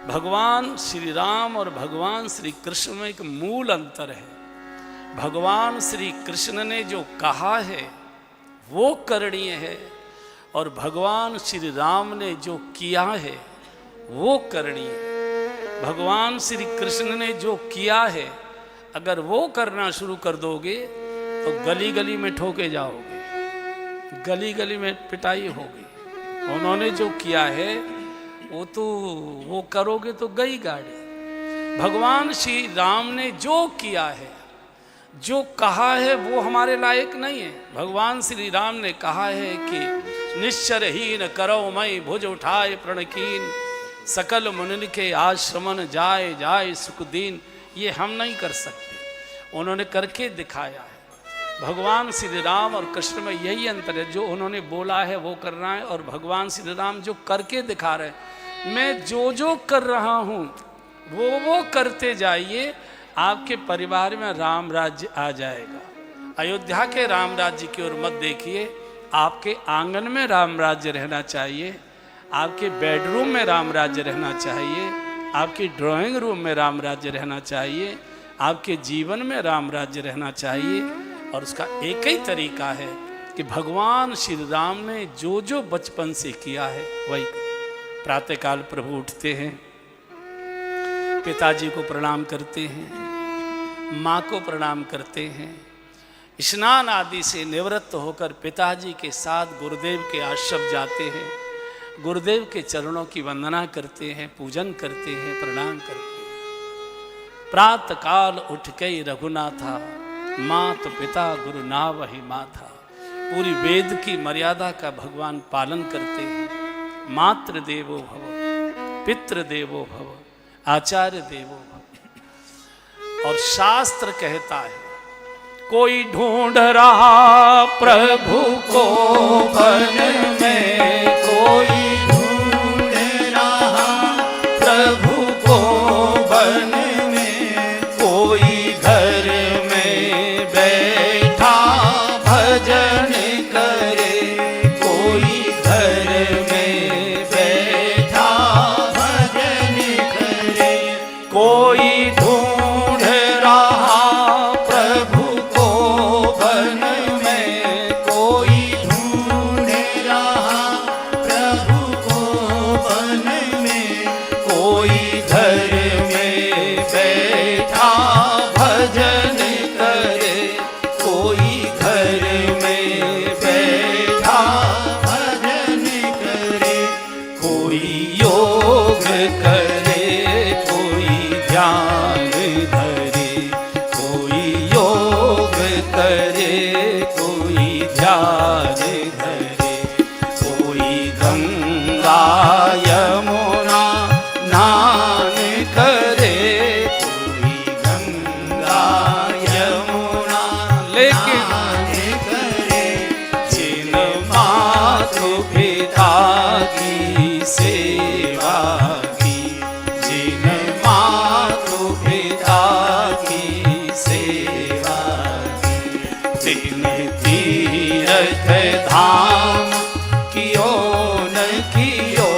भगवान श्री राम और भगवान श्री कृष्ण में एक मूल अंतर है। भगवान श्री कृष्ण ने जो कहा है वो करणीय है, और भगवान श्री राम ने जो किया है वो करणीय है। भगवान श्री कृष्ण ने जो किया है अगर वो करना शुरू कर दोगे तो गली गली में ठोके जाओगे, गली गली में पिटाई होगी। उन्होंने जो किया है वो करोगे तो गई गाड़ी। भगवान श्री राम ने जो किया है, जो कहा है वो हमारे लायक नहीं है। भगवान श्री राम ने कहा है कि निश्चरहीन करो मई भुज उठाए प्रणकीन, सकल मुनि के आश्रमन जाए जाए सुखदीन। ये हम नहीं कर सकते, उन्होंने करके दिखाया है। भगवान श्री राम और कृष्ण में यही अंतर है, जो उन्होंने बोला है वो करना है, और भगवान श्री राम जो करके दिखा रहे हैं। मैं जो जो कर रहा हूँ वो करते जाइए, आपके परिवार में राम राज्य आ जाएगा। अयोध्या के राम राज्य की ओर मत देखिए, आपके आंगन में राम राज्य रहना चाहिए, आपके बेडरूम में राम राज्य रहना चाहिए, आपके ड्राइंग रूम में राम राज्य रहना चाहिए, आपके जीवन में राम राज्य रहना चाहिए। और उसका एक ही तरीका है कि भगवान श्री राम ने जो जो बचपन से किया है वही। प्रातःकाल प्रभु उठते हैं, पिताजी को प्रणाम करते हैं, माँ को प्रणाम करते हैं, स्नान आदि से निवृत्त होकर पिताजी के साथ गुरुदेव के आश्रम जाते हैं, गुरुदेव के चरणों की वंदना करते हैं, पूजन करते हैं, प्रणाम करते हैं। प्रातःकाल उठ के रघुनाथा, मात पिता गुरु नावहि माथा। पूरी वेद की मर्यादा का भगवान पालन करते हैं। मातृ देवो भव, पितृ देवो भव, आचार्य देवो भव। और शास्त्र कहता है, कोई ढूंढ रहा प्रभु को वन में, कोई ढूंढ रहा प्रभु को वन में, कोई घर में बैठा भजन करे, कोई घर में बैठा भजन करे, कोई ढूंढ रहा प्रभु को वन में, कोई ढूंढ रहा प्रभु को वन में, कोई घर में बैठा भजन करे, कोई घर में बैठा भजन करे, कोई योग करे, कोई ध्यान धरे, कोई योग करे, कोई ध्यान धरे, कोई गंगा यमुना स्नान करे, कोई गंगा यमुना स्नान करे, जिन मातु पिता की सेवा की, जिन मातु पिता की सेवा की, तिन तीर्थ धाम कियो न कियो,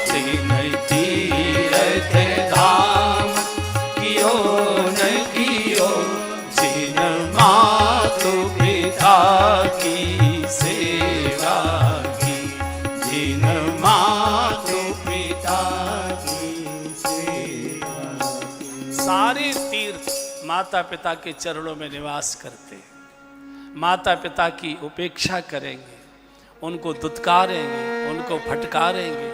तिन तीर्थ धाम कियो न कियो, जिन मातु पिता की सेवा की, जिन मातु पिता की सेवा की। सारे तीर्थ माता पिता के चरणों में निवास करते हैं। माता पिता की उपेक्षा करेंगे, उनको दुत्कारेंगे, उनको फटकारेंगे,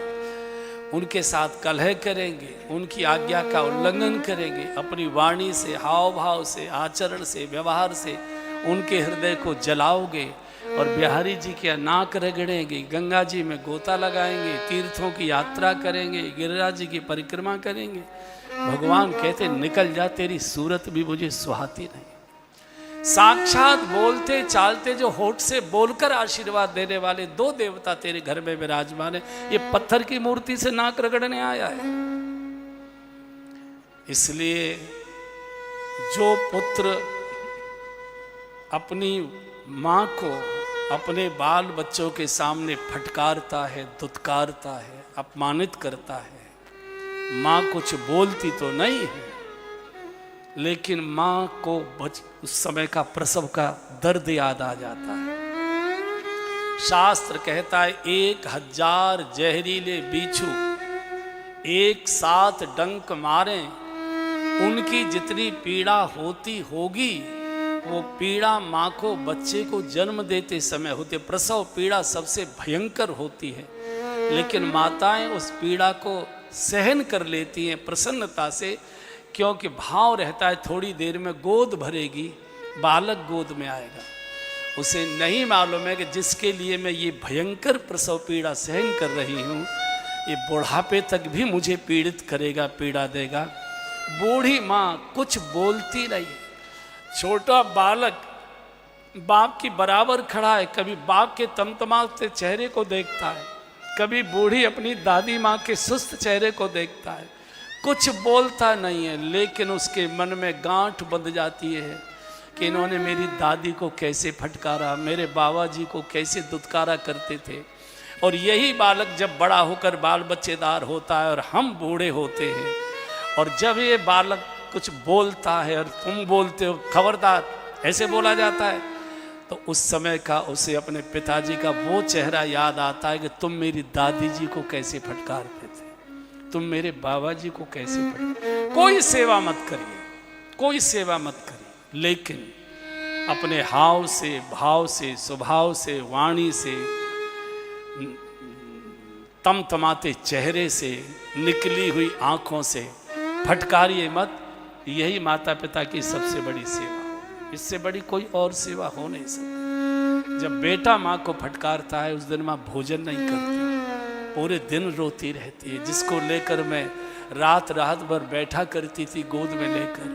उनके साथ कलह करेंगे, उनकी आज्ञा का उल्लंघन करेंगे, अपनी वाणी से, हाव भाव से, आचरण से, व्यवहार से उनके हृदय को जलाओगे, और बिहारी जी के नाक रगड़ेंगे, गंगा जी में गोता लगाएंगे, तीर्थों की यात्रा करेंगे, गिरिराज जी की परिक्रमा करेंगे। भगवान कहते निकल जा, तेरी सूरत भी मुझे सुहाती नहीं। साक्षात बोलते चालते जो होठ से बोलकर आशीर्वाद देने वाले दो देवता तेरे घर में विराजमान है, ये पत्थर की मूर्ति से नाक रगड़ने आया है। इसलिए जो पुत्र अपनी माँ को अपने बाल बच्चों के सामने फटकारता है, दुत्कारता है, अपमानित करता है, माँ कुछ बोलती तो नहीं है, लेकिन माँ को उस समय का प्रसव का दर्द याद आ जाता है। शास्त्र कहता है 1000 जहरीले बिच्छू एक साथ डंक मारे, उनकी जितनी पीड़ा होती होगी वो पीड़ा माँ को बच्चे को जन्म देते समय होती है। प्रसव पीड़ा सबसे भयंकर होती है, लेकिन माताएं उस पीड़ा को सहन कर लेती हैं प्रसन्नता से, क्योंकि भाव रहता है थोड़ी देर में गोद भरेगी, बालक गोद में आएगा। उसे नहीं मालूम है कि जिसके लिए मैं ये भयंकर प्रसव पीड़ा सहन कर रही हूँ, ये बुढ़ापे तक भी मुझे पीड़ित करेगा, पीड़ा देगा। बूढ़ी माँ कुछ बोलती नहीं, छोटा बालक बाप की बराबर खड़ा है, कभी बाप के तमतमाते चेहरे को देखता है, कभी बूढ़ी अपनी दादी माँ के सुस्त चेहरे को देखता है, कुछ बोलता नहीं है, लेकिन उसके मन में गांठ बंध जाती है कि इन्होंने मेरी दादी को कैसे फटकारा, मेरे बाबा जी को कैसे दुत्कारा करते थे। और यही बालक जब बड़ा होकर बाल बच्चेदार होता है और हम बूढ़े होते हैं, और जब ये बालक कुछ बोलता है और तुम बोलते हो खबरदार ऐसे बोला जाता है, तो उस समय का उसे अपने पिताजी का वो चेहरा याद आता है कि तुम मेरी दादी जी को कैसे फटकारते थे, तुम मेरे बाबा जी को कैसे फटकार। कोई सेवा मत करिए, कोई सेवा मत करिए, लेकिन अपने हाव से, भाव से, स्वभाव से, वाणी से, तमतमाते चेहरे से, निकली हुई आंखों से फटकारिए मत। यही माता पिता की सबसे बड़ी सेवा, इससे बड़ी कोई और सेवा हो नहीं सकती। जब बेटा माँ को फटकारता है, उस दिन माँ भोजन नहीं करती, पूरे दिन रोती रहती है। जिसको लेकर मैं रात भर बैठा करती थी गोद में लेकर,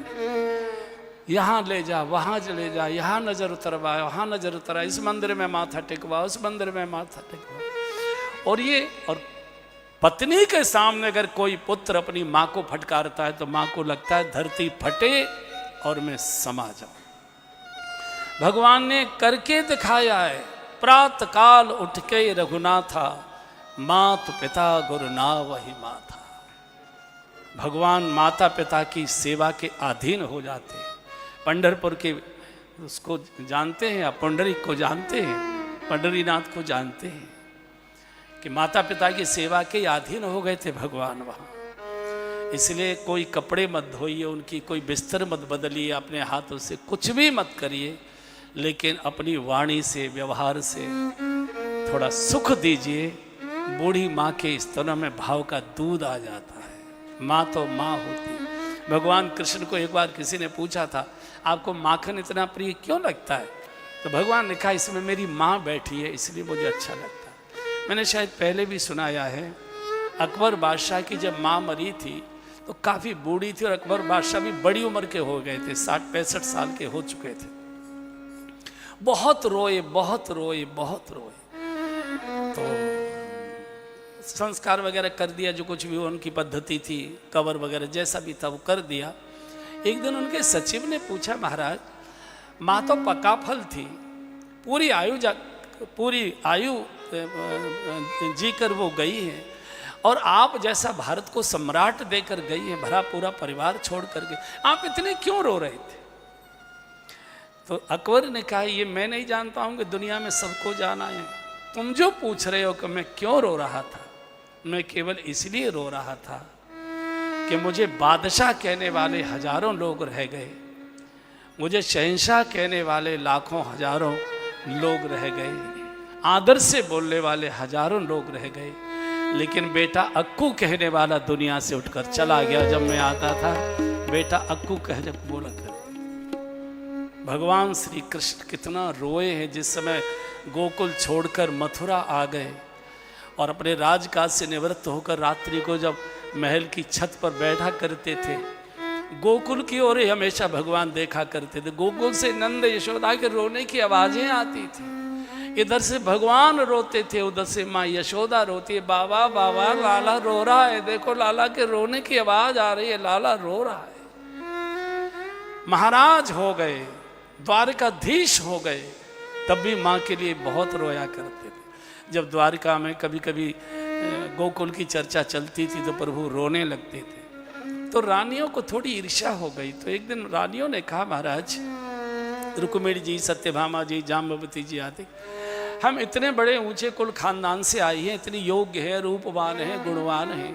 यहाँ ले जा, वहाँ चले जा, यहाँ नजर उतरवा, वहाँ नजर उतरा, इस मंदिर में माथा टेकवा, उस मंदिर में माथा टेकवा। और पत्नी के सामने अगर कोई पुत्र अपनी माँ को फटकारता है तो माँ को लगता है धरती फटे और मैं समा जाऊं। भगवान ने करके दिखाया है, प्रातः काल उठ के रघुनाथा, मात पिता गुरु ना वही माथा। भगवान माता पिता की सेवा के अधीन हो जाते हैं। पंढरपुर के उसको जानते हैं, आप पुंडरीक को जानते हैं, पंडरीनाथ को जानते हैं कि माता पिता की सेवा के अधीन हो गए थे भगवान वहाँ। इसलिए कोई कपड़े मत धोइए उनकी, कोई बिस्तर मत बदलिए, अपने हाथों से कुछ भी मत करिए, लेकिन अपनी वाणी से, व्यवहार से थोड़ा सुख दीजिए। बूढ़ी माँ के स्तनों में भाव का दूध आ जाता है। माँ तो माँ होती। भगवान कृष्ण को एक बार किसी ने पूछा था, आपको माखन इतना प्रिय क्यों लगता है? तो भगवान ने कहा, इसमें मेरी माँ बैठी है इसलिए मुझे अच्छा लगता है। मैंने शायद पहले भी सुनाया है, अकबर बादशाह की जब माँ मरी थी तो काफ़ी बूढ़ी थी और अकबर बादशाह भी बड़ी उम्र के हो गए थे, 60-65 साल के हो चुके थे। बहुत रोए, बहुत रोए, बहुत रोए। तो संस्कार वगैरह कर दिया, जो कुछ भी उनकी पद्धति थी, कवर वगैरह जैसा भी था वो कर दिया। एक दिन उनके सचिव ने पूछा, महाराज माँ तो पक्का फल थी, पूरी आयु जीकर वो गई है, और आप जैसा भारत को सम्राट देकर गई है, भरा पूरा परिवार छोड़ करके, आप इतने क्यों रो रहे थे? तो अकबर ने कहा, ये मैं नहीं जानता हूँ कि दुनिया में सबको जाना है। तुम जो पूछ रहे हो कि मैं क्यों रो रहा था, मैं केवल इसलिए रो रहा था कि मुझे बादशाह कहने वाले हजारों लोग रह गए, मुझे शहंशाह कहने वाले लाखों हजारों लोग रह गए, आदर से बोलने वाले हजारों लोग रह गए, लेकिन बेटा अक्कू कहने वाला दुनिया से उठकर चला गया। जब मैं आता था, बेटा अक्कू कह जब बोला कर। भगवान श्री कृष्ण कितना रोए हैं जिस समय गोकुल छोड़कर मथुरा आ गए और अपने राजकाज से निवृत्त होकर रात्रि को जब महल की छत पर बैठा करते थे, गोकुल की ओर हमेशा भगवान देखा करते थे। गोकुल से नंद यशोदा के रोने की आवाजें आती थी, इधर से भगवान रोते थे, उधर से माँ यशोदा रोती है, बाबा बाबा लाला रो रहा है, देखो लाला के रोने की आवाज आ रही है, लाला रो रहा है। महाराज हो गए, द्वारकाधीश हो गए, तब भी माँ के लिए बहुत रोया करते थे। जब द्वारका में कभी कभी गोकुल की चर्चा चलती थी तो प्रभु रोने लगते थे। तो रानियों को थोड़ी ईर्ष्या हो गई। तो एक दिन रानियों ने कहा, महाराज रुक्मिणी जी, सत्यभामा जी, जाम्बवती जी आदि, हम इतने बड़े ऊंचे कुल खानदान से आई हैं, इतनी योग्य है, रूपवान है, गुणवान है,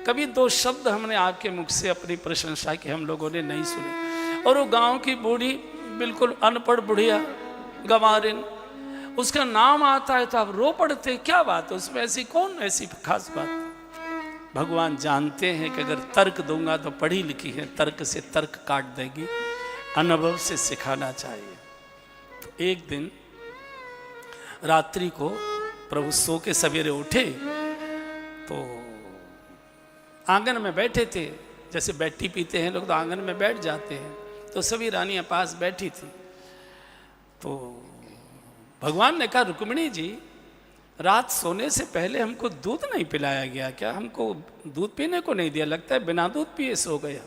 कभी दो शब्द हमने आपके मुख से अपनी प्रशंसा की हम लोगों ने नहीं सुने। और वो गांव की बूढ़ी, बिल्कुल अनपढ़ बुढ़िया, गंवारिन, उसका नाम आता है तो आप रो पड़ते, क्या बात है उसमें, ऐसी कौन ऐसी खास बात। भगवान जानते हैं कि अगर तर्क दूंगा तो पढ़ी लिखी है, तर्क से तर्क काट देगी, अनुभव से सिखाना चाहिए। तो एक दिन रात्रि को प्रभु सो के सवेरे उठे तो आंगन में बैठे थे, जैसे बैठी पीते हैं लोग तो आंगन में बैठ जाते हैं, तो सभी रानियां पास बैठी थी। तो भगवान ने कहा, रुक्मिणी जी, रात सोने से पहले हमको दूध नहीं पिलाया गया क्या? हमको दूध पीने को नहीं दिया, लगता है बिना दूध पिए सो गया।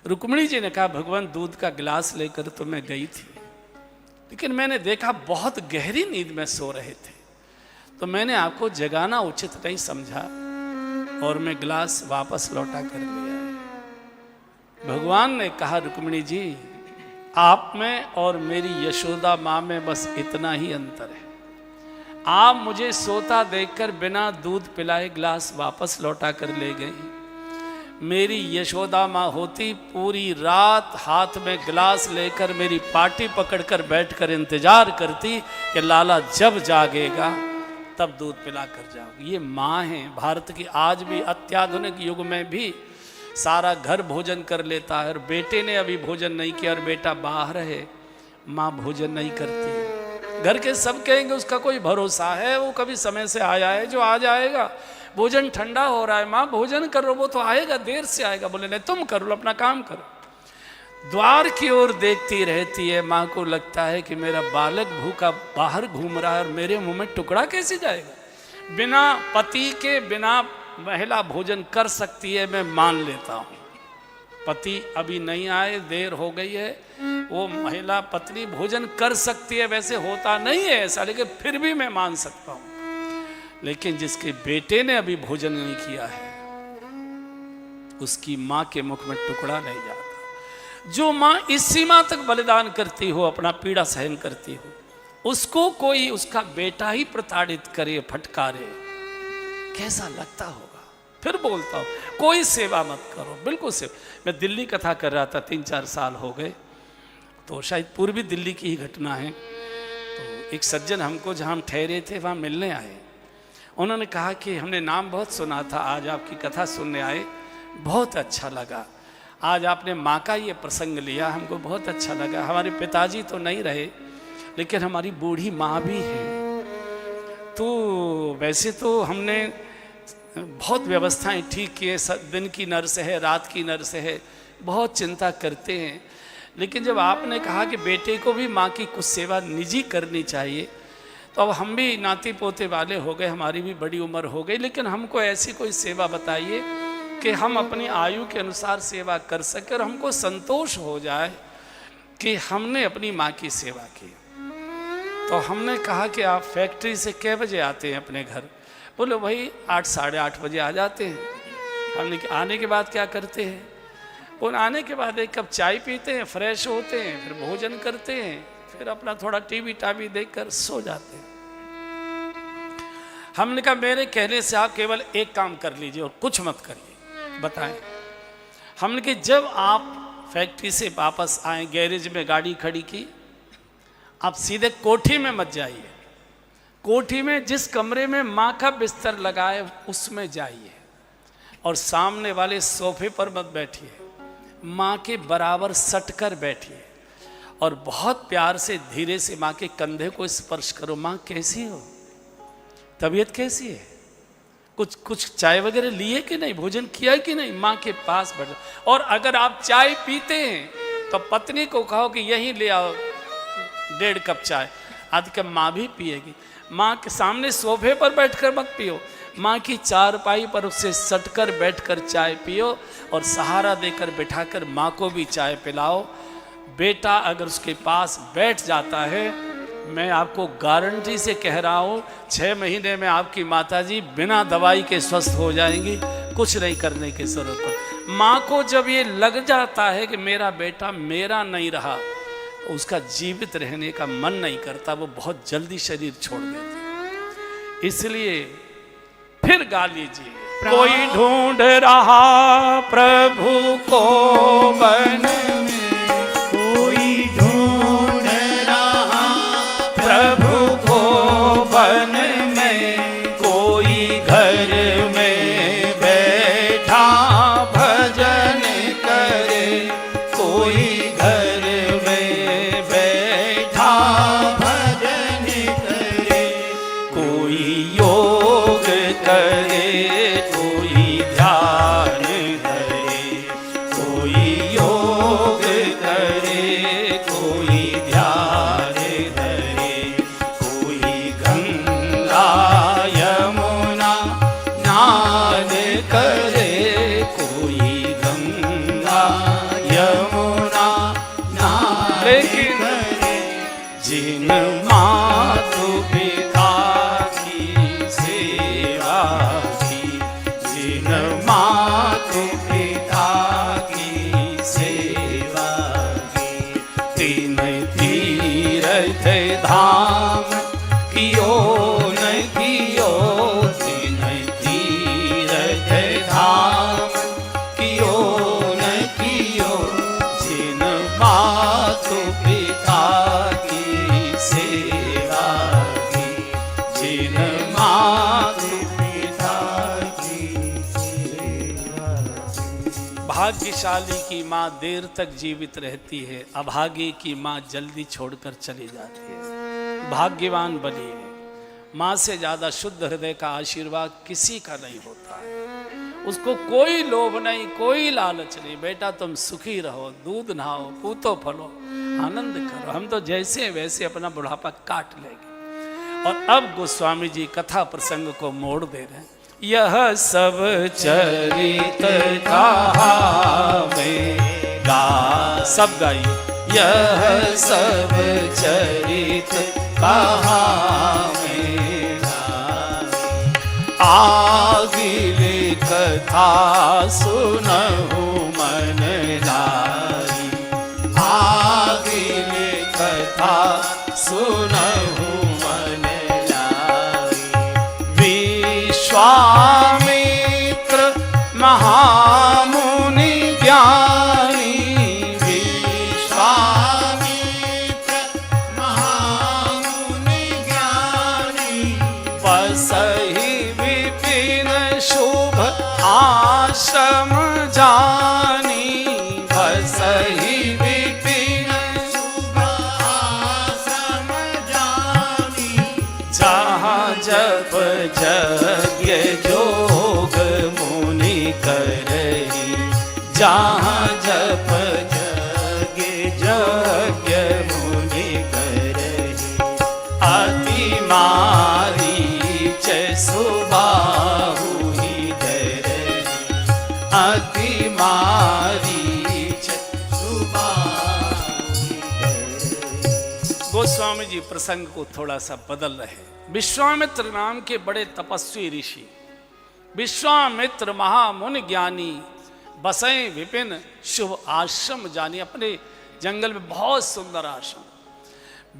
रुक्मिणी जी ने कहा, भगवान दूध का गिलास लेकर तो मैं गई थी, लेकिन मैंने देखा बहुत गहरी नींद में सो रहे थे, तो मैंने आपको जगाना उचित नहीं समझा और मैं गिलास वापस लौटा कर लिया। भगवान ने कहा, रुक्मिणी जी, आप में और मेरी यशोदा माँ में बस इतना ही अंतर है। आप मुझे सोता देखकर बिना दूध पिलाए गिलास वापस लौटा कर ले गई। मेरी यशोदा माँ होती, पूरी रात हाथ में गिलास लेकर मेरी पाटी पकड़कर बैठकर इंतजार करती कि लाला जब जागेगा तब दूध पिला कर जाओ। ये माँ है। भारत की आज भी अत्याधुनिक युग में भी सारा घर भोजन कर लेता है, और बेटे ने अभी भोजन नहीं किया और बेटा बाहर है, माँ भोजन नहीं करती। घर के सब कहेंगे उसका कोई भरोसा है, वो कभी समय से आया है जो आ जाएगा, भोजन ठंडा हो रहा है, माँ भोजन करो, वो तो आएगा, देर से आएगा। बोले नहीं, तुम करो, अपना काम करो। द्वार की ओर देखती रहती है। माँ को लगता है कि मेरा बालक भूखा बाहर घूम रहा है और मेरे मुंह में टुकड़ा कैसे जाएगा। बिना पति के बिना महिला भोजन कर सकती है, मैं मान लेता हूँ। पति अभी नहीं आए, देर हो गई है, वो महिला पत्नी भोजन कर सकती है, वैसे होता नहीं है ऐसा, लेकिन फिर भी मैं मान सकता हूँ। लेकिन जिसके बेटे ने अभी भोजन नहीं किया है, उसकी माँ के मुख में टुकड़ा नहीं जाता। जो माँ इस सीमा तक बलिदान करती हो, अपना पीड़ा सहन करती हो, उसको कोई उसका बेटा ही प्रताड़ित करे, फटकारे, कैसा लगता होगा। फिर बोलता हूँ, कोई सेवा मत करो, बिल्कुल सेवा। मैं दिल्ली कथा कर रहा था, 3-4 साल हो गए, तो शायद पूर्वी दिल्ली की ही घटना है। तो एक सज्जन हमको जहाँ हम ठहरे थे वहाँ मिलने आए। उन्होंने कहा कि हमने नाम बहुत सुना था, आज आपकी कथा सुनने आए, बहुत अच्छा लगा। आज आपने माँ का ये प्रसंग लिया, हमको बहुत अच्छा लगा। हमारे पिताजी तो नहीं रहे, लेकिन हमारी बूढ़ी माँ भी है। तो वैसे तो हमने बहुत व्यवस्थाएं ठीक की है, दिन की नर्स है, रात की नर्स है, बहुत चिंता करते हैं। लेकिन जब आपने कहा कि बेटे को भी माँ की कुछ सेवा निजी करनी चाहिए, तो अब हम भी नाती पोते वाले हो गए, हमारी भी बड़ी उम्र हो गई, लेकिन हमको ऐसी कोई सेवा बताइए कि हम अपनी आयु के अनुसार सेवा कर सकें और हमको संतोष हो जाए कि हमने अपनी माँ की सेवा की। तो हमने कहा कि आप फैक्ट्री से कै बजे आते हैं अपने घर? बोले वही 8 साढ़े 8 बजे आ जाते हैं। हमने आने के बाद क्या करते हैं? बोले आने के बाद एक कप चाय पीते हैं, फ्रेश होते हैं, फिर भोजन करते हैं, फिर अपना थोड़ा टीवी टावी देखकर सो जाते हैं। हमने कहा मेरे कहने से आप केवल एक काम कर लीजिए और कुछ मत करिए। बताएं। हमने कहा जब आप फैक्ट्री से वापस आए, गैरेज में गाड़ी खड़ी की, आप सीधे कोठी में मत जाइए। कोठी में जिस कमरे में माँ का बिस्तर लगाए उसमें जाइए और सामने वाले सोफे पर मत बैठिए, माँ के बराबर सटकर बैठिए और बहुत प्यार से धीरे से माँ के कंधे को स्पर्श करो। माँ कैसी हो, तबीयत कैसी है, कुछ चाय वगैरह लिए कि नहीं, भोजन किया कि नहीं, माँ के पास बैठो। और अगर आप चाय पीते हैं तो पत्नी को कहो कि यहीं ले आओ 1.5 कप चाय, आधी कप माँ भी पिएगी। माँ के सामने सोफे पर बैठकर मत पियो, माँ की चारपाई पर उससे सटकर बैठकर चाय पियो और सहारा देकर बिठाकर माँ को भी चाय पिलाओ। बेटा अगर उसके पास बैठ जाता है मैं आपको गारंटी से कह रहा हूँ 6 महीने में आपकी माताजी बिना दवाई के स्वस्थ हो जाएंगी, कुछ नहीं करने की जरूरत है। माँ को जब ये लग जाता है कि मेरा बेटा मेरा नहीं रहा, तो उसका जीवित रहने का मन नहीं करता, वो बहुत जल्दी शरीर छोड़ देती। इसलिए फिर गा लीजिए, कोई ढूंढ रहा प्रभु को वन में, कोई ढूंढ रहा प्रभु को वन में, कोई घर में बैठा भजन करे, कोई घर में बैठा भजन करे, कोई योग करे, कोई ध्यान करे, कोई योग करे, कोई ध्यान करे, कोई गंगा यमुना स्नान करे, कोई गंगा यमुना स्नान लेकिन जिन मातु पिता की सेवा की, जिन मातु पिता की सेवा की, तीन तीर्थ धाम कियो न कियो, तीन तीर्थ धाम कियो न कियो, जिन मातु पिता की सेवा की, जिन मातु पिता की सेवा की। भाग्यशाली की माँ देर तक जीवित रहती है, अभागी की माँ जल्दी छोड़कर चली जाती है। भाग्यवान बनिए, माँ से ज़्यादा शुद्ध हृदय का आशीर्वाद किसी का नहीं होता है। उसको कोई लोभ नहीं, कोई लालच नहीं, बेटा तुम सुखी रहो, दूध नहाओ, पूतो फलो, आनंद करो, हम तो जैसे वैसे अपना बुढ़ापा काट लेंगे। और अब गोस्वामी जी कथा प्रसंग को मोड़ दे रहे हैं। यह सब चरित कहा में गा, सब गाइए, यह सब चरित कहा में गा, आगिली कथा सुनहु मन लाई, आगिली कथा सुनहु मन लाई, विश्वामित्र महामुनि ज्ञानी, विश्वामित्र महामुनि ज्ञानी, बसहि विपिन शुभ आश्रम जानी, बसहि विपिन शुभ आश्रम जानी, जहाँ जप यज्ञ जोग मुनि करही, जहाँ जप यज्ञ मुनि करही, अति मारीच सुबाहु ही धरही, अति मारीच सुबाहु ही धरही। गोस्वामी जी प्रसंग को थोड़ा सा बदल रहे हैं। विश्वामित्र नाम के बड़े तपस्वी ऋषि, विश्वामित्र महामुनि ज्ञानी, बसें विपिन शुभ आश्रम जानी, अपने जंगल में बहुत सुंदर आश्रम।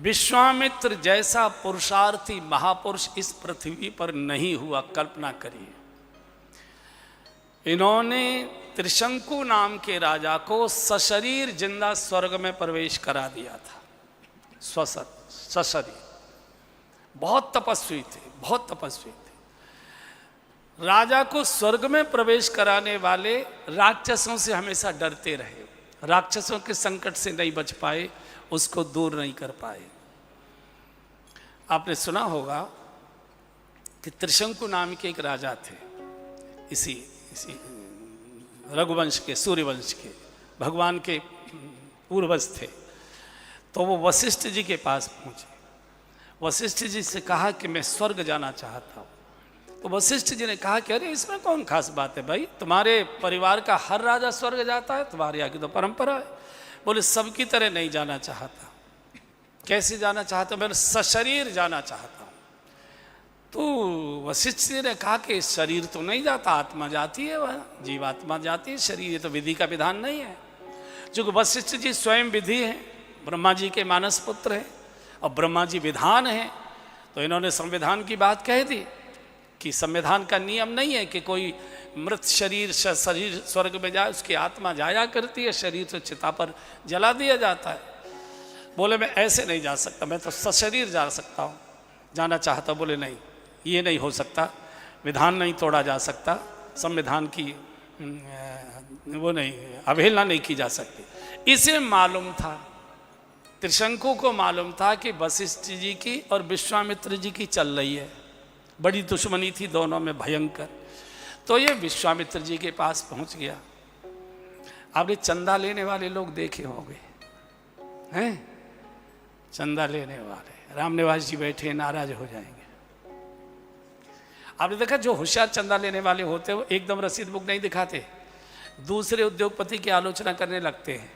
विश्वामित्र जैसा पुरुषार्थी महापुरुष इस पृथ्वी पर नहीं हुआ, कल्पना करिए। इन्होंने त्रिशंकु नाम के राजा को सशरीर जिंदा स्वर्ग में प्रवेश करा दिया था, सशरीर। बहुत तपस्वी थे, बहुत तपस्वी थे। राजा को स्वर्ग में प्रवेश कराने वाले राक्षसों से हमेशा डरते रहे, राक्षसों के संकट से नहीं बच पाए, उसको दूर नहीं कर पाए। आपने सुना होगा कि त्रिशंकु नाम के एक राजा थे, इसी रघुवंश के, सूर्यवंश के, भगवान के पूर्वज थे। तो वो वशिष्ठ जी के पास पहुंचे, वशिष्ठ जी से कहा कि मैं स्वर्ग जाना चाहता हूँ। तो वशिष्ठ जी ने कहा कि अरे इसमें कौन खास बात है भाई, तुम्हारे परिवार का हर राजा स्वर्ग जाता है, तुम्हारे यहाँ की तो परंपरा है। बोले सबकी तरह नहीं जाना चाहता, कैसे जाना चाहता हूँ? मैं सशरीर जाना चाहता हूँ। तो वशिष्ठ जी ने कहा कि शरीर तो नहीं जाता, आत्मा जाती है, वह जीवात्मा जाती है, शरीर ये तो विधि का विधान नहीं है। चूँकि वशिष्ठ जी स्वयं विधि हैं, ब्रह्मा जी के मानस पुत्र हैं और ब्रह्मा जी विधान हैं, तो इन्होंने संविधान की बात कह दी कि संविधान का नियम नहीं है कि कोई मृत शरीर स्वर्ग में जाए, उसकी आत्मा जाया करती है, शरीर तो चिता पर जला दिया जाता है। बोले मैं ऐसे नहीं जा सकता, मैं तो सशरीर जा सकता हूँ, जाना चाहता। बोले नहीं, ये नहीं हो सकता, विधान नहीं तोड़ा जा सकता, संविधान की वो नहीं, अवहेलना नहीं की जा सकती। इसे मालूम था, त्रिशंकु को मालूम था कि वशिष्ठ जी की और विश्वामित्र जी की चल रही है, बड़ी दुश्मनी थी दोनों में भयंकर। तो ये विश्वामित्र जी के पास पहुंच गया। आपने चंदा लेने वाले लोग देखे होंगे, हैं? चंदा लेने वाले, रामनिवास जी बैठे नाराज हो जाएंगे। आपने देखा जो होशियार चंदा लेने वाले होते हैं वो एकदम रसीद बुक नहीं दिखाते, दूसरे उद्योगपति की आलोचना करने लगते हैं।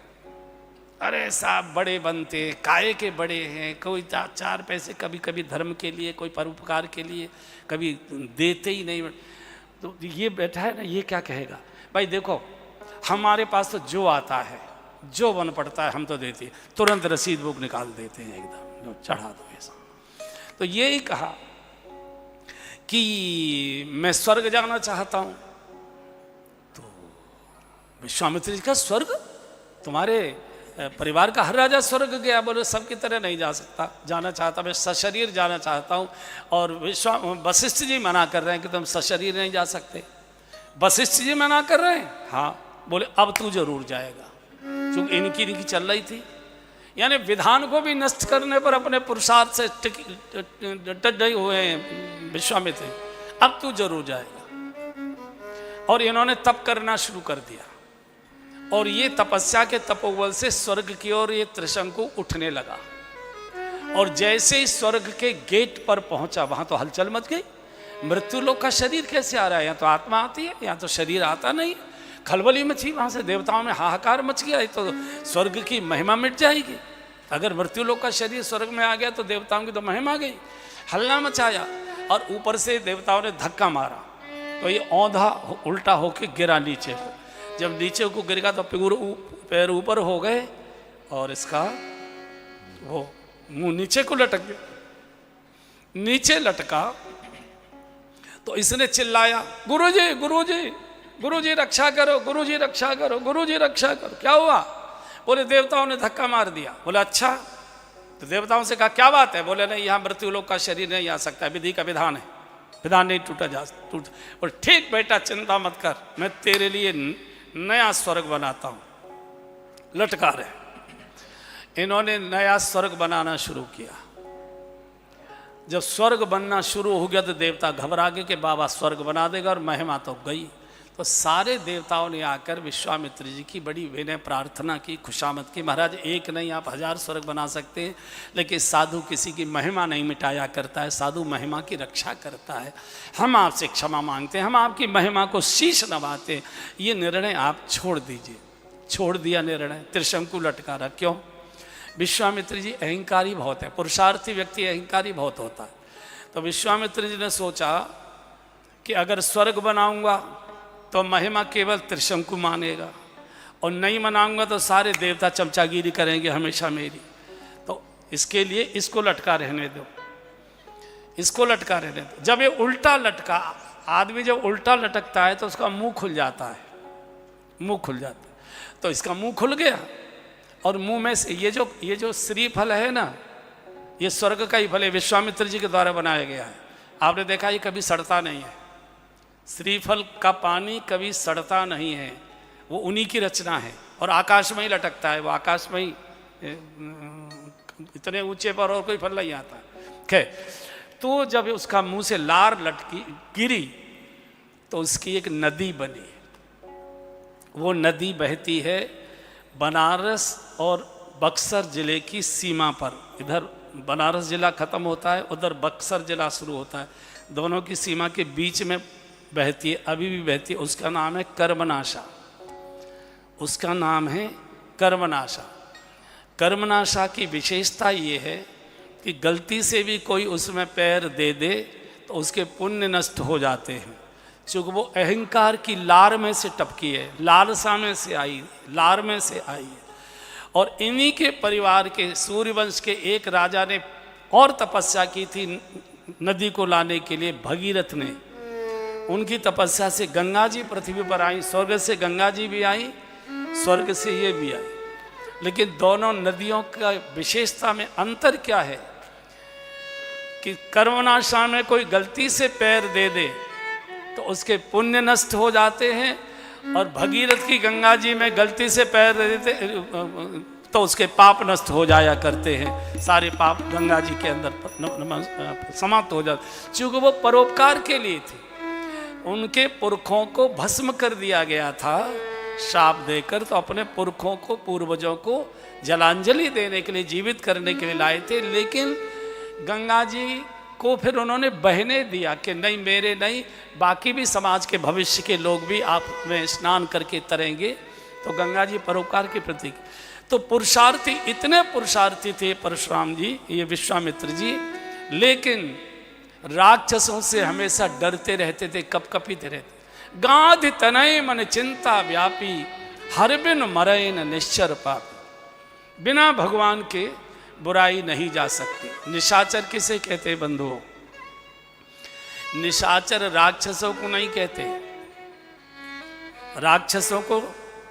अरे साहब बड़े बनते, काहे के बड़े हैं, कोई चार पैसे कभी कभी धर्म के लिए, कोई परोपकार के लिए कभी देते ही नहीं। तो ये बैठा है ना, ये क्या कहेगा? भाई देखो हमारे पास तो जो आता है, जो बन पड़ता है हम तो देते, तुरंत रसीद बुक निकाल देते हैं, एकदम चढ़ा दो ऐसा। तो ये ही कहा कि मैं स्वर्ग जाना चाहता हूं। तो विश्वामित्र जी का स्वर्ग, तुम्हारे परिवार का हर राजा स्वर्ग गया। बोले सबकी तरह नहीं जा सकता, जाना चाहता, मैं सशरीर जाना चाहता हूँ। और वशिष्ठ जी मना कर रहे हैं कि तुम सशरीर नहीं जा सकते। वशिष्ठ जी मना कर रहे हैं, हाँ। बोले अब तू जरूर जाएगा, क्योंकि इनकी चल रही थी। यानी विधान को भी नष्ट करने पर अपने पुरुषार्थ से डटे हुए हैं विश्वामित्र, अब तू जरूर जाएगा। और इन्होंने तप करना शुरू कर दिया, और ये तपस्या के तपोबल से स्वर्ग की ओर ये त्रिशंकु उठने लगा। और जैसे ही स्वर्ग के गेट पर पहुंचा, वहां तो हलचल मच गई। मृत्यु लोक का शरीर कैसे आ रहा है? यहाँ तो आत्मा आती है, यहाँ तो शरीर आता नहीं। खलबली मची, वहां से देवताओं में हाहाकार मच गया। ये तो स्वर्ग की महिमा मिट जाएगी। अगर मृत्यु लोक का शरीर स्वर्ग में आ गया तो देवताओं की तो महिमा गई। हल्ला मचाया और ऊपर से देवताओं ने धक्का मारा, तो ये औंधा उल्टा होके गिरा नीचे को। जब नीचे को गिरेगा तो पैर ऊपर हो गए और इसका वो मुंह नीचे को लटक गया। नीचे लटका तो इसने चिल्लाया, गुरुजी गुरुजी गुरुजी रक्षा करो, गुरुजी रक्षा करो, गुरुजी रक्षा करो। क्या हुआ? बोले देवताओं ने धक्का मार दिया। बोले अच्छा। तो देवताओं से कहा क्या बात है? बोले नहीं, यहाँ मृत्यु लोक का शरीर नहीं आ सकता, विधि का विधान है, विधान नहीं टूटा जा टूट। बोले ठीक बेटा चिंता मत कर, मैं तेरे लिए नया स्वर्ग बनाता हूं। लटका रहे। इन्होंने नया स्वर्ग बनाना शुरू किया। जब स्वर्ग बनना शुरू हो गया तो देवता घबरा गए कि बाबा स्वर्ग बना देगा, और महिमा तो गई। तो सारे देवताओं ने आकर विश्वामित्र जी की बड़ी विनय प्रार्थना की, खुशामद की, महाराज एक नहीं आप 1000 स्वर्ग बना सकते हैं, लेकिन साधु किसी की महिमा नहीं मिटाया करता है, साधु महिमा की रक्षा करता है। हम आपसे क्षमा मांगते हैं, हम आपकी महिमा को शीश नवाते हैं, ये निर्णय आप छोड़ दीजिए। छोड़ दिया निर्णय, त्रिशंकु लटका रहा। क्यों? विश्वामित्र जी अहंकारी बहुत है, पुरुषार्थी व्यक्ति अहंकारी बहुत होता है। तो विश्वामित्र जी ने सोचा कि अगर स्वर्ग बनाऊंगा तो महिमा केवल त्रिशंकु मानेगा, और नहीं मनाऊंगा तो सारे देवता चमचागिरी करेंगे हमेशा मेरी। तो इसके लिए इसको लटका रहने दो, इसको लटका रहने दो। जब ये उल्टा लटका, आदमी जब उल्टा लटकता है तो उसका मुंह खुल जाता है, मुंह खुल जाता है। तो इसका मुंह खुल गया, और मुंह में से ये जो श्रीफल है ना, ये स्वर्ग का ही फल है, विश्वामित्र जी के द्वारा बनाया गया है। आपने देखा ये कभी सड़ता नहीं है, श्रीफल का पानी कभी सड़ता नहीं है, वो उन्हीं की रचना है। और आकाश में ही लटकता है, वो आकाश में ही, इतने ऊंचे पर और कोई फल नहीं आता है। तो जब उसका मुंह से लार लटकी गिरी तो उसकी एक नदी बनी। वो नदी बहती है बनारस और बक्सर जिले की सीमा पर। इधर बनारस जिला खत्म होता है, उधर बक्सर जिला शुरू होता है, दोनों की सीमा के बीच में बहती है, अभी भी बहती है। उसका नाम है कर्मनाशा, उसका नाम है कर्मनाशा। कर्मनाशा की विशेषता ये है कि गलती से भी कोई उसमें पैर दे दे तो उसके पुण्य नष्ट हो जाते हैं, क्योंकि वो अहंकार की लार में से टपकी है, लालसा में से आई, लार में से आई है। और इन्हीं के परिवार के सूर्यवंश के एक राजा ने और तपस्या की थी नदी को लाने के लिए, भगीरथ ने। उनकी तपस्या से गंगा जी पृथ्वी पर आई, स्वर्ग से गंगा जी भी आई, स्वर्ग से ये भी आई। लेकिन दोनों नदियों का विशेषता में अंतर क्या है कि कर्मनाशा में कोई गलती से पैर दे दे तो उसके पुण्य नष्ट हो जाते हैं, और भगीरथ की गंगा जी में गलती से पैर दे देते तो उसके पाप नष्ट हो जाया करते हैं, सारे पाप गंगा जी के अंदर समाप्त हो जाते, क्योंकि वो परोपकार के लिए थे। उनके पुरखों को भस्म कर दिया गया था श्राप देकर, तो अपने पुरखों को, पूर्वजों को जलांजलि देने के लिए, जीवित करने के लिए लाए थे। लेकिन गंगा जी को फिर उन्होंने बहने दिया कि नहीं, मेरे नहीं, बाकी भी समाज के भविष्य के लोग भी आप में स्नान करके तरेंगे। तो गंगा जी परोपकार के प्रतीक। तो पुरुषार्थी, इतने पुरुषार्थी थे परशुराम जी, ये विश्वामित्र जी, लेकिन राक्षसों से हमेशा डरते रहते थे, कपकपीते रहते। गाध तनय मन चिंता व्यापी, हर बिन मरय न निश्चर पापी। बिना भगवान के बुराई नहीं जा सकती। निशाचर किसे कहते हैं बंधुओं? निशाचर राक्षसों को नहीं कहते, राक्षसों को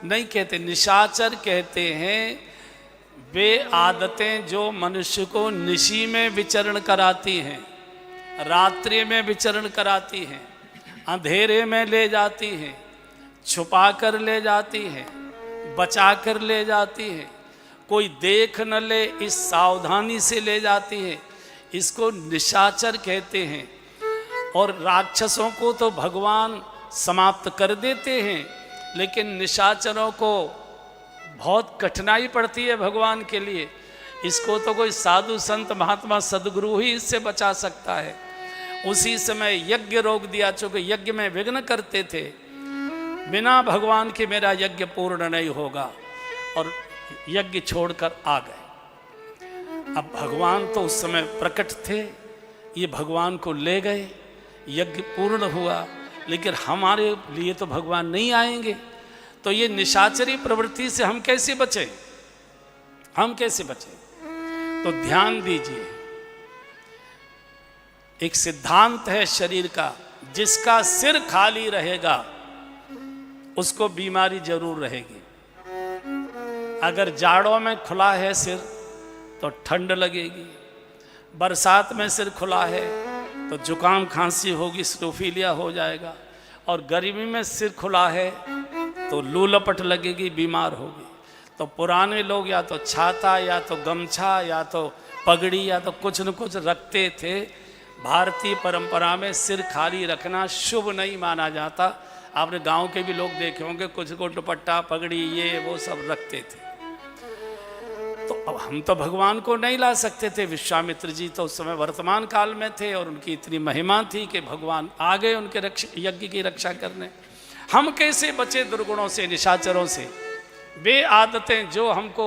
नहीं कहते, निशाचर कहते हैं वे आदतें जो मनुष्य को निशी में विचरण कराती हैं, रात्रि में विचरण कराती हैं, अंधेरे में ले जाती हैं, छुपा कर ले जाती हैं, बचा कर ले जाती हैं, कोई देख न ले इस सावधानी से ले जाती है, इसको निशाचर कहते हैं। और राक्षसों को तो भगवान समाप्त कर देते हैं, लेकिन निशाचरों को बहुत कठिनाई पड़ती है भगवान के लिए। इसको तो कोई साधु संत महात्मा सदगुरु ही इससे बचा सकता है। उसी समय यज्ञ रोक दिया, चूंकि यज्ञ में विघ्न करते थे, बिना भगवान के मेरा यज्ञ पूर्ण नहीं होगा, और यज्ञ छोड़कर आ गए। अब भगवान तो उस समय प्रकट थे, ये भगवान को ले गए, यज्ञ पूर्ण हुआ, लेकिन हमारे लिए तो भगवान नहीं आएंगे। तो ये निशाचरी प्रवृत्ति से हम कैसे बचें? हम कैसे बचें? तो ध्यान दीजिए, एक सिद्धांत है शरीर का, जिसका सिर खाली रहेगा उसको बीमारी जरूर रहेगी। अगर जाड़ों में खुला है सिर तो ठंड लगेगी, बरसात में सिर खुला है तो जुकाम खांसी होगी, स्टोफीलिया हो जाएगा, और गर्मी में सिर खुला है तो लू लपट लगेगी, बीमार होगी। तो पुराने लोग या तो छाता, या तो गमछा, या तो पगड़ी, या तो कुछ न कुछ रखते थे। भारतीय परंपरा में सिर खाली रखना शुभ नहीं माना जाता। आपने गांव के भी लोग देखे होंगे, कुछ को दुपट्टा, पगड़ी, ये वो सब रखते थे। तो अब हम तो भगवान को नहीं ला सकते थे। विश्वामित्र जी तो उस समय वर्तमान काल में थे, और उनकी इतनी महिमा थी कि भगवान आ गए उनके यज्ञ की रक्षा करने। हम कैसे बचे दुर्गुणों से, निशाचरों से? वे आदतें जो हमको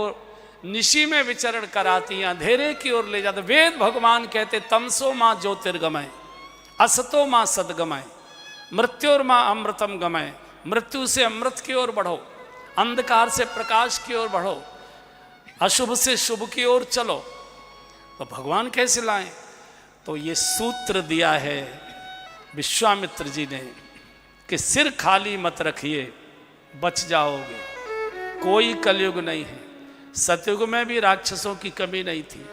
निशी में विचरण कराती हैं, अंधेरे की ओर ले जाते। वेद भगवान कहते तमसो माँ ज्योतिर्गमय, असतो माँ सदगमय, मृत्योर माँ अमृतम गमय। मृत्यु से अमृत की ओर बढ़ो, अंधकार से प्रकाश की ओर बढ़ो, अशुभ से शुभ की ओर चलो। तो भगवान कैसे लाएं? तो ये सूत्र दिया है विश्वामित्र जी ने कि सिर खाली मत रखिए, बच जाओगे। कोई कलयुग नहीं है। सतयुग में भी राक्षसों की कमी नहीं थी,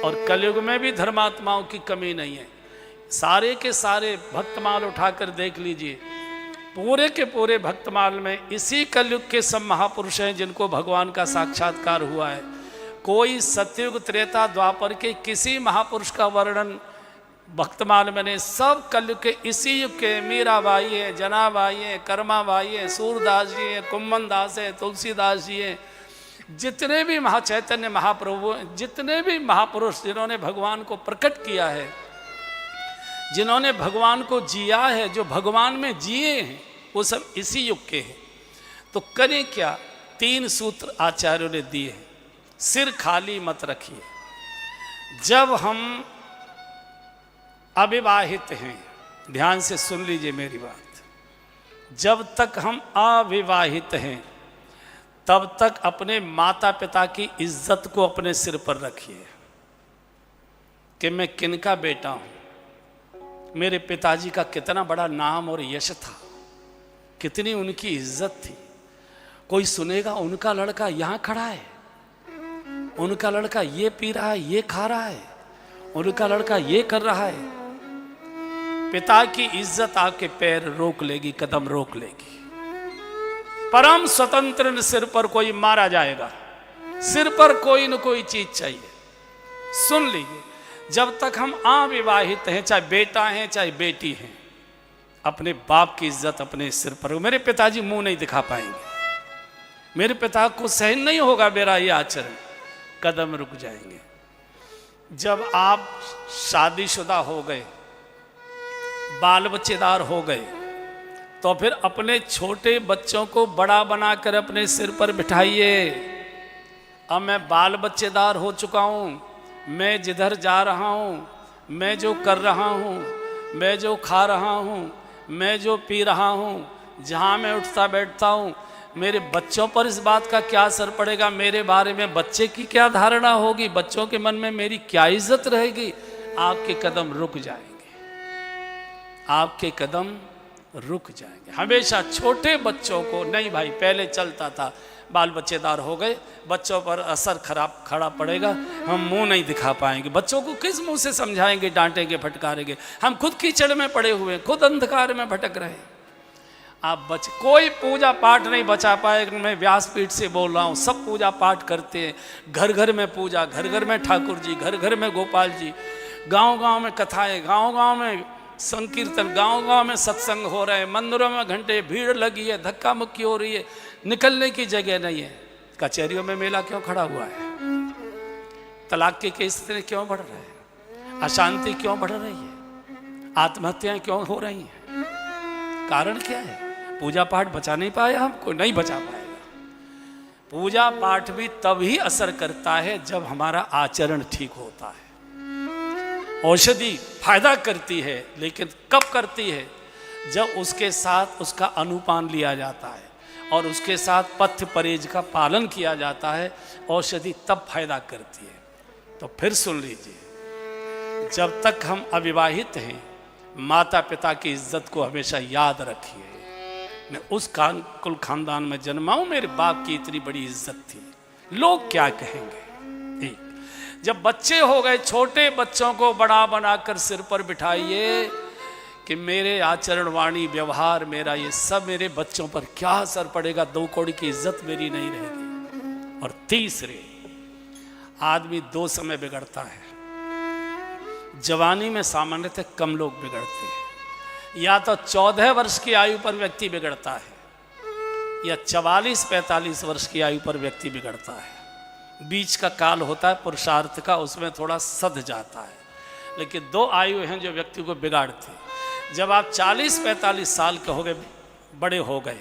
और कलयुग में भी धर्मात्माओं की कमी नहीं है। सारे के सारे भक्तमाल उठाकर देख लीजिए, पूरे के पूरे भक्तमाल में इसी कलयुग के सब महापुरुष हैं जिनको भगवान का साक्षात्कार हुआ है। कोई सतयुग, त्रेता, द्वापर के किसी महापुरुष का वर्णन भक्तमाल में नहीं। सब कलयुग के इसी युग के मीराबाई है, जनाबाई है, कर्माबाई है, सूरदास जी है, कुम्मन दास है, तुलसीदास जी है, जितने भी चैतन्य महाप्रभु, जितने भी महापुरुष जिन्होंने भगवान को प्रकट किया है, जिन्होंने भगवान को जिया है, जो भगवान में जिए हैं, वो सब इसी युग के हैं। तो करें क्या? 3 सूत्र आचार्यों ने दिए हैं। सिर खाली मत रखिए। जब हम अविवाहित हैं, ध्यान से सुन लीजिए मेरी बात, जब तक हम अविवाहित हैं तब तक अपने माता पिता की इज्जत को अपने सिर पर रखिए कि मैं किनका बेटा हूं, मेरे पिताजी का कितना बड़ा नाम और यश था, कितनी उनकी इज्जत थी। कोई सुनेगा उनका लड़का यहां खड़ा है, उनका लड़का ये पी रहा है, ये खा रहा है, उनका लड़का ये कर रहा है। पिता की इज्जत आपके पैर रोक लेगी, कदम रोक लेगी। परम स्वतंत्र सिर पर कोई मारा जाएगा, सिर पर कोई न कोई चीज चाहिए। सुन लीजिए, जब तक हम अविवाहित हैं, चाहे बेटा हैं चाहे बेटी हैं, अपने बाप की इज्जत अपने सिर पर। मेरे पिताजी मुंह नहीं दिखा पाएंगे, मेरे पिता को सहन नहीं होगा मेरा ये आचरण, कदम रुक जाएंगे। जब आप शादीशुदा हो गए, बाल बच्चेदार हो गए, तो फिर अपने छोटे बच्चों को बड़ा बनाकर अपने सिर पर बिठाइए। अब मैं बाल बच्चेदार हो चुका हूँ, मैं जिधर जा रहा हूँ, मैं जो कर रहा हूँ, मैं जो खा रहा हूँ, मैं जो पी रहा हूँ, जहाँ मैं उठता बैठता हूँ, मेरे बच्चों पर इस बात का क्या असर पड़ेगा, मेरे बारे में बच्चे की क्या धारणा होगी, बच्चों के मन में मेरी क्या इज्जत रहेगी। आपके कदम रुक जाएंगे, आपके कदम रुक जाएंगे। हमेशा छोटे बच्चों को नहीं, भाई पहले चलता था, बाल बच्चेदार हो गए, बच्चों पर असर खड़ा पड़ेगा, हम मुंह नहीं दिखा पाएंगे। बच्चों को किस मुंह से समझाएंगे, डांटेंगे, फटकारेंगे। हम खुद कीचड़ में पड़े हुए, खुद अंधकार में भटक रहे हैं। आप कोई पूजा पाठ नहीं बचा पाएगा। मैं व्यासपीठ से बोल रहा हूँ, सब पूजा पाठ करते हैं, घर घर में पूजा, घर घर में ठाकुर जी, घर घर में गोपाल जी, गांव गांव में कथाएं, गांव गांव में संकीर्तन, गांव गांव में सत्संग हो रहे हैं, मंदिरों में घंटे भीड़ लगी है, धक्का मुक्की हो रही है, निकलने की जगह नहीं है। कचहरियों में मेला क्यों खड़ा हुआ है? तलाक के केस इतने क्यों बढ़ रहे हैं? अशांति क्यों बढ़ रही है? आत्महत्याएं क्यों हो रही हैं? कारण क्या है? पूजा पाठ बचा नहीं पाया, हमको नहीं बचा पाएगा। पूजा पाठ भी तभी असर करता है जब हमारा आचरण ठीक होता है। औषधि फायदा करती है, लेकिन कब करती है? जब उसके साथ उसका अनुपान लिया जाता है और उसके साथ पथ्य परहेज का पालन किया जाता है, औषधि तब फायदा करती है। तो फिर सुन लीजिए, जब तक हम अविवाहित हैं, माता पिता की इज्जत को हमेशा याद रखिए। मैं उस कुल खानदान में जन्मा हूं, मेरे बाप की इतनी बड़ी इज्जत थी, लोग क्या कहेंगे। एक जब बच्चे हो गए, छोटे बच्चों को बड़ा बनाकर सिर पर बिठाइए कि मेरे आचरण, वाणी, व्यवहार, मेरा ये सब मेरे बच्चों पर क्या असर पड़ेगा, 2 कौड़ी की इज्जत मेरी नहीं रहेगी। और तीसरे, आदमी 2 समय बिगड़ता है। जवानी में सामान्यतः कम लोग बिगड़ते हैं, या तो 14 वर्ष की आयु पर व्यक्ति बिगड़ता है, या 44-45 वर्ष की आयु पर व्यक्ति बिगड़ता है। बीच का काल होता है पुरुषार्थ का, उसमें थोड़ा सध जाता है। लेकिन 2 आयु हैं जो व्यक्ति को बिगाड़ती है। जब आप 40-45 साल के हो गए, बड़े हो गए,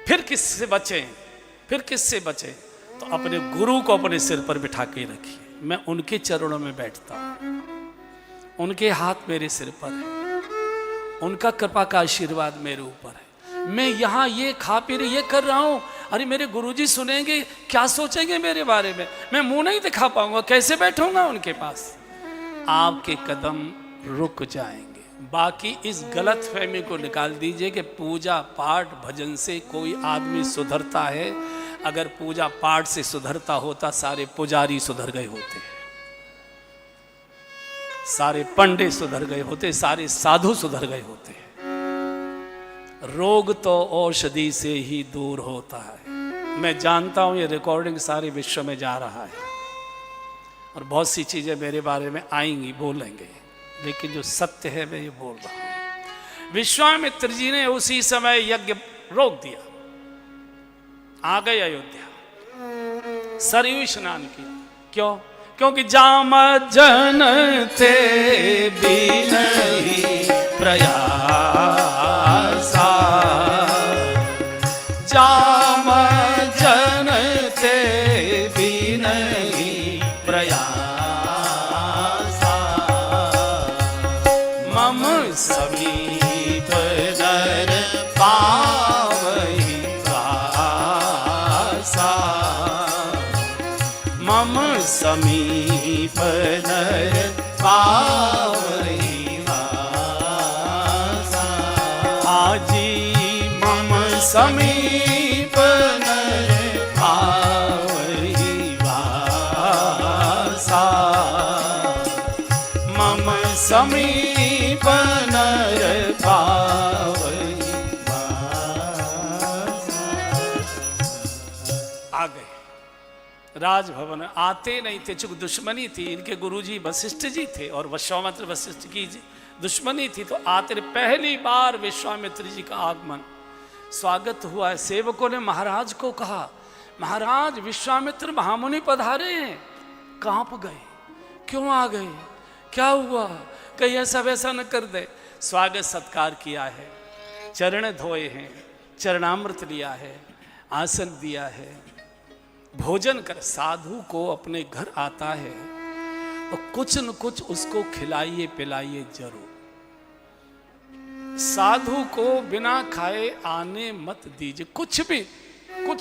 फिर किससे बचें? फिर किससे बचें? तो अपने गुरु को अपने सिर पर बिठा के रखिए। मैं उनके चरणों में बैठता हूँ, उनके हाथ मेरे सिर पर है, उनका कृपा का आशीर्वाद मेरे ऊपर है। मैं यहाँ ये खा पी रही, ये कर रहा हूँ, अरे मेरे गुरुजी सुनेंगे, क्या सोचेंगे मेरे बारे में? मैं मुंह नहीं दिखा पाऊंगा, कैसे बैठूंगा उनके पास? आपके कदम रुक जाएंगे। बाकी इस गलत फहमी को निकाल दीजिए कि पूजा पाठ भजन से कोई आदमी सुधरता है। अगर पूजा पाठ से सुधरता होता, सारे पुजारी सुधर गए होते, सारे पंडित सुधर गए होते, सारे साधु सुधर गए होते। रोग तो औषधि से ही दूर होता है। मैं जानता हूं ये रिकॉर्डिंग सारे विश्व में जा रहा है और बहुत सी चीजें मेरे बारे में आएंगी, बोलेंगे, लेकिन जो सत्य है मैं ये बोल रहा हूं। विश्वामित्र जी ने उसी समय यज्ञ रोक दिया, आ गए अयोध्या, सरयू स्नान किया। क्यों? क्योंकि जाम जन थे भी नहीं प्रयासा, जाम जन थे समीप नर पावहि वासा आजी मम समीप नर आवहि वासा मम समीप नर पावहि आ गए राजभवन। आते नहीं थे चूंकि दुश्मनी थी, इनके गुरुजी वशिष्ठ जी थे और विश्वामित्र वशिष्ठ की दुश्मनी थी, तो आते पहली बार विश्वामित्र जी का आगमन स्वागत हुआ है। सेवकों ने महाराज को कहा, महाराज विश्वामित्र महामुनि पधारे हैं। कांप गए, क्यों आ गए, क्या हुआ, कहीं ऐसा वैसा न कर दे। स्वागत सत्कार किया है, चरण धोए हैं, चरणामृत लिया है, आसन दिया है, भोजन कर। साधु को अपने घर आता है तो कुछ न कुछ उसको खिलाइए पिलाइए जरूर। साधु को बिना खाए आने मत दीजिए। कुछ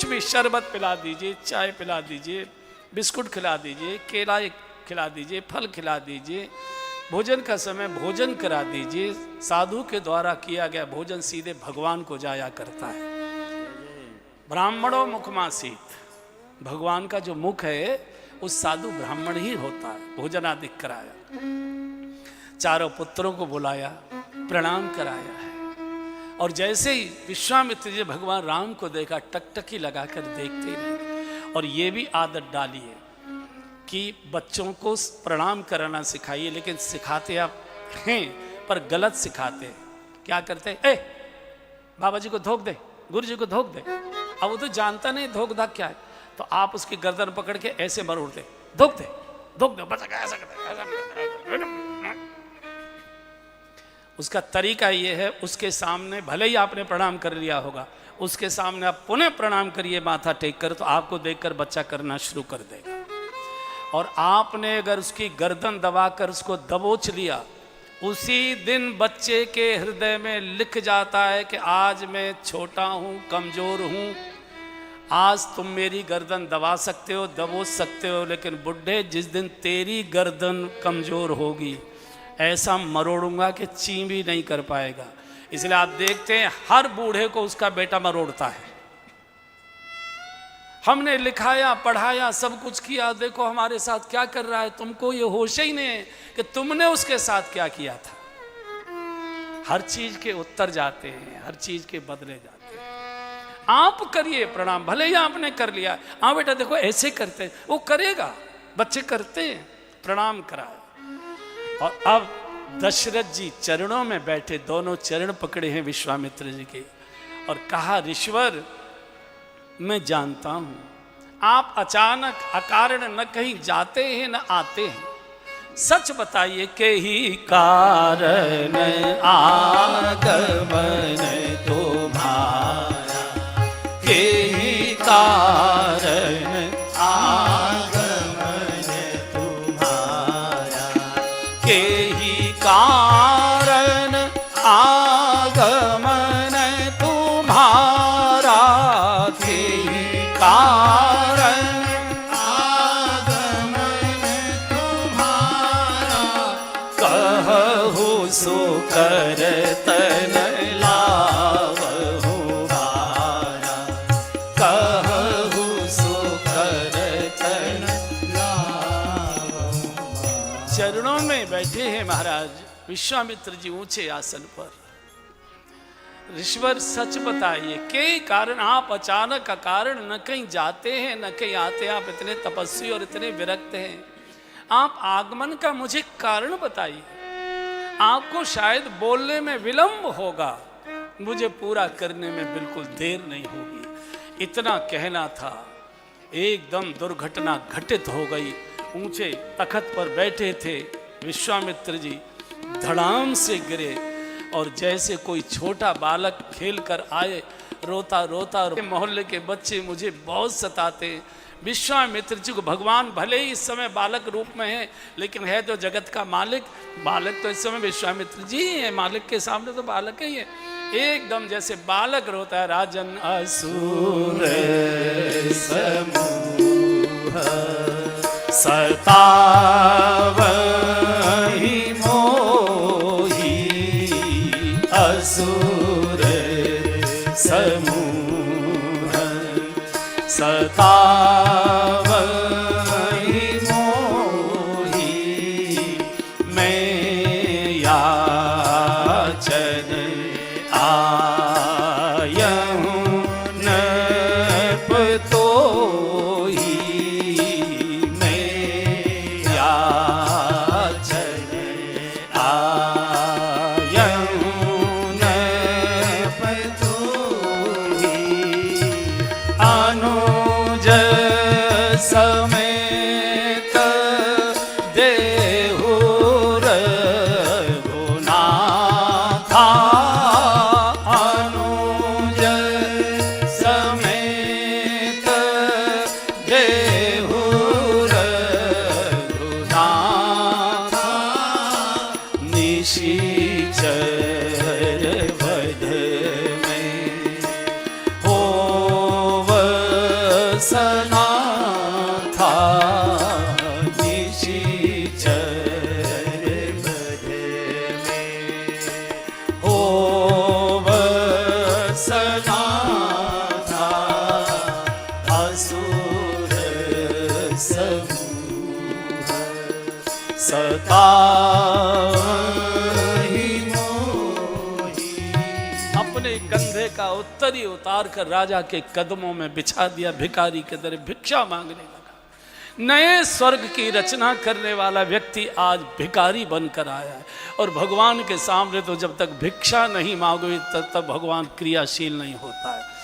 भी शरबत पिला दीजिए, चाय पिला दीजिए, बिस्कुट खिला दीजिए, केला खिला दीजिए, फल खिला दीजिए, भोजन का समय भोजन करा दीजिए। साधु के द्वारा किया गया भोजन सीधे भगवान को जाया करता है। ब्राह्मणों मुखमासीत, भगवान का जो मुख है उस साधु ब्राह्मण ही होता है। भोजन आदि कराया, चारों पुत्रों को बुलाया, प्रणाम कराया है। और जैसे ही विश्वामित्र जी भगवान राम को देखा, टकटकी लगाकर देखते रहे। और ये भी आदत डाली है कि बच्चों को प्रणाम कराना सिखाइए, लेकिन सिखाते आप हैं पर गलत सिखाते हैं। क्या करते हैं, ए बाबा जी को धोख दे, गुरु जी को धोख दे। अब वो तो जानता नहीं धोख धाक क्या है, तो आप उसकी गर्दन पकड़ के ऐसे मरोड़ते, धोख दे बस ऐसा करते। उसका तरीका ये है, उसके सामने भले ही आपने प्रणाम कर लिया होगा, उसके सामने आप पुनः प्रणाम करिए माथा टेक कर, तो आपको देखकर बच्चा करना शुरू कर देगा। और आपने अगर उसकी गर्दन दबाकर उसको दबोच लिया, उसी दिन बच्चे के हृदय में लिख जाता है कि आज मैं छोटा हूँ, कमजोर हूँ, आज तुम मेरी गर्दन दबा सकते हो, दबोच सकते हो, लेकिन बुढ़े जिस दिन तेरी गर्दन कमजोर होगी ऐसा मरोड़ूंगा कि ची भी नहीं कर पाएगा। इसलिए आप देखते हैं हर बूढ़े को उसका बेटा मरोड़ता है। हमने लिखाया पढ़ाया सब कुछ किया, देखो हमारे साथ क्या कर रहा है, तुमको ये होश ही नहीं है कि तुमने उसके साथ क्या किया था। हर चीज के उत्तर जाते हैं, हर चीज के बदले जाते हैं। आप करिए प्रणाम, भले ही आपने कर लिया, हाँ बेटा देखो ऐसे करते, वो करेगा, बच्चे करते हैं, प्रणाम कराए। और अब दशरथ जी चरणों में बैठे, दोनों चरण पकड़े हैं विश्वामित्र जी के, और कहा ऋषवर मैं जानता हूं आप अचानक अकारण न कहीं जाते हैं न आते हैं, सच बताइए के ही कारण आगमन तुम्हारा, के ही कारण आगमन तुम्हारा, के ही कारण आगमन तुम्हारा, के ही कारण आगमन तुम्हारा, कहु सो करतन लावहु बारा, कहु सो करतन लावहु बारा। चरणों में बैठे हैं महाराज विश्वामित्र जी ऊंचे आसन पर। ऋषवर सच बताइए के कारण आप अचानक अकारण न कहीं जाते हैं न कहीं आते हैं, आप इतने तपस्वी और इतने विरक्त हैं, आप आगमन का मुझे कारण बताइए। आपको शायद बोलने में विलंब होगा, मुझे पूरा करने में बिल्कुल देर नहीं होगी। इतना कहना था, एकदम दुर्घटना घटित हो गई। ऊंचे तखत पर बैठे थे विश्वामित्र जी, धड़ाम से गिरे और जैसे कोई छोटा बालक खेल कर आए, रोता रोता मोहल्ले के बच्चे मुझे बहुत सताते। विश्वामित्र जी को भगवान भले ही इस समय बालक रूप में है, लेकिन है तो जगत का मालिक। बालक तो इस समय विश्वामित्र जी ही है, मालिक के सामने तो बालक ही है। एकदम जैसे बालक रोता है, राजन असुर समूह सतावहि मोहि असुर समूह सतावहि मोहि मैं याचन आयहूँ नृप तोहि मैं याचन आयहूँ नृप तोहि अनुज समेत देहु रघुनाथा अनुज समेत देहु रघुनाथा निशिचर वध में होव सनाथा निशिचर वध में होव सनाथा असुर समूह सतावहि मोहि। अपने कंधे का उत्तरी उतार कर राजा के कदमों में बिछा दिया, भिखारी के तरह भिक्षा मांगने लगा। नए स्वर्ग की रचना करने वाला व्यक्ति आज भिखारी बनकर आया है, और भगवान के सामने तो जब तक भिक्षा नहीं मांगोगे तब तक भगवान क्रियाशील नहीं होता है।